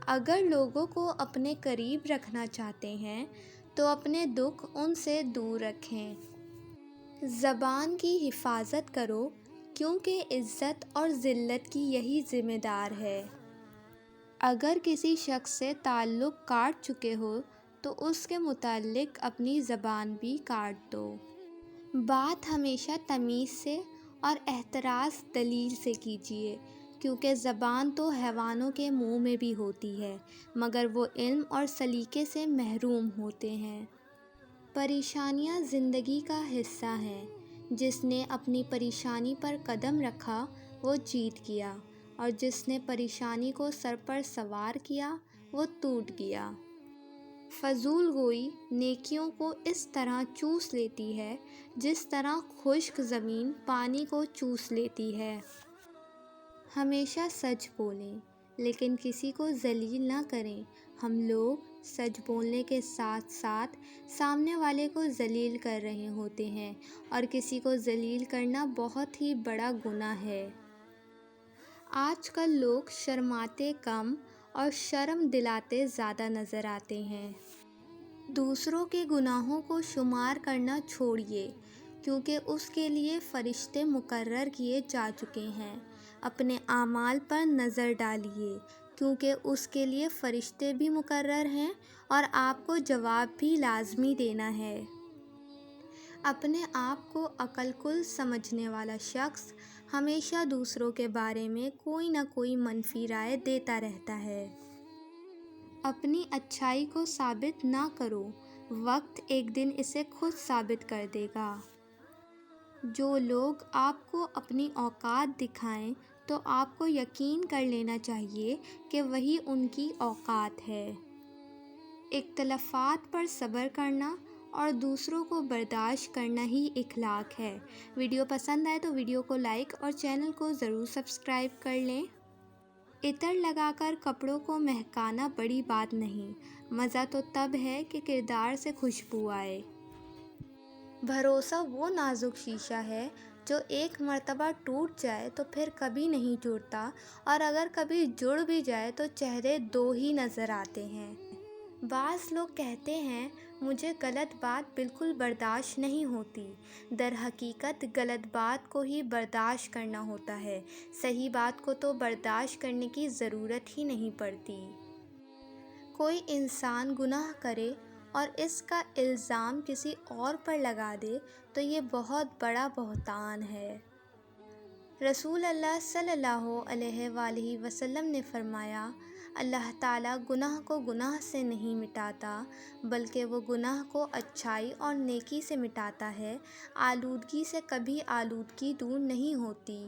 اگر لوگوں کو اپنے قریب رکھنا چاہتے ہیں تو اپنے دکھ ان سے دور رکھیں۔ زبان کی حفاظت کرو کیونکہ عزت اور ذلت کی یہی ذمہ دار ہے۔ اگر کسی شخص سے تعلق کاٹ چکے ہو تو اس کے متعلق اپنی زبان بھی کاٹ دو۔ بات ہمیشہ تمیز سے اور احتراز دلیل سے کیجیے، کیونکہ زبان تو حیوانوں کے منہ میں بھی ہوتی ہے مگر وہ علم اور سلیقے سے محروم ہوتے ہیں۔ پریشانیاں زندگی کا حصہ ہیں۔ جس نے اپنی پریشانی پر قدم رکھا وہ جیت گیا، اور جس نے پریشانی کو سر پر سوار کیا وہ ٹوٹ گیا۔ فضول گوئی نیکیوں کو اس طرح چوس لیتی ہے جس طرح خشک زمین پانی کو چوس لیتی ہے۔ ہمیشہ سچ بولیں لیکن کسی کو ذلیل نہ کریں۔ ہم لوگ سچ بولنے کے ساتھ ساتھ سامنے والے کو ذلیل کر رہے ہوتے ہیں، اور کسی کو ذلیل کرنا بہت ہی بڑا گناہ ہے۔ آج کل لوگ شرماتے کم اور شرم دلاتے زیادہ نظر آتے ہیں۔ دوسروں کے گناہوں کو شمار کرنا چھوڑیے، کیونکہ اس کے لیے فرشتے مقرر کیے جا چکے ہیں۔ اپنے اعمال پر نظر ڈالیے، کیونکہ اس کے لیے فرشتے بھی مقرر ہیں اور آپ کو جواب بھی لازمی دینا ہے۔ اپنے آپ کو عقل کل سمجھنے والا شخص ہمیشہ دوسروں کے بارے میں کوئی نہ کوئی منفی رائے دیتا رہتا ہے۔ اپنی اچھائی کو ثابت نہ کرو، وقت ایک دن اسے خود ثابت کر دے گا۔ جو لوگ آپ کو اپنی اوقات دکھائیں تو آپ کو یقین کر لینا چاہیے کہ وہی ان کی اوقات ہے۔ اختلافات پر صبر کرنا اور دوسروں کو برداشت کرنا ہی اخلاق ہے۔ ویڈیو پسند آئے تو ویڈیو کو لائک اور چینل کو ضرور سبسکرائب کر لیں۔ عطر لگا کر کپڑوں کو مہکانا بڑی بات نہیں، مزہ تو تب ہے کہ کردار سے خوشبو آئے۔ بھروسہ وہ نازک شیشہ ہے جو ایک مرتبہ ٹوٹ جائے تو پھر کبھی نہیں جڑتا، اور اگر کبھی جڑ بھی جائے تو چہرے دو ہی نظر آتے ہیں۔ بعض لوگ کہتے ہیں مجھے غلط بات بالکل برداشت نہیں ہوتی۔ در حقیقت غلط بات کو ہی برداشت کرنا ہوتا ہے، صحیح بات کو تو برداشت کرنے کی ضرورت ہی نہیں پڑتی۔ کوئی انسان گناہ کرے اور اس کا الزام کسی اور پر لگا دے تو یہ بہت بڑا بہتان ہے۔ رسول اللہ صلی اللہ علیہ وآلہ وسلم نے فرمایا، اللہ تعالیٰ گناہ کو گناہ سے نہیں مٹاتا بلکہ وہ گناہ کو اچھائی اور نیکی سے مٹاتا ہے۔ آلودگی سے کبھی آلودگی دور نہیں ہوتی۔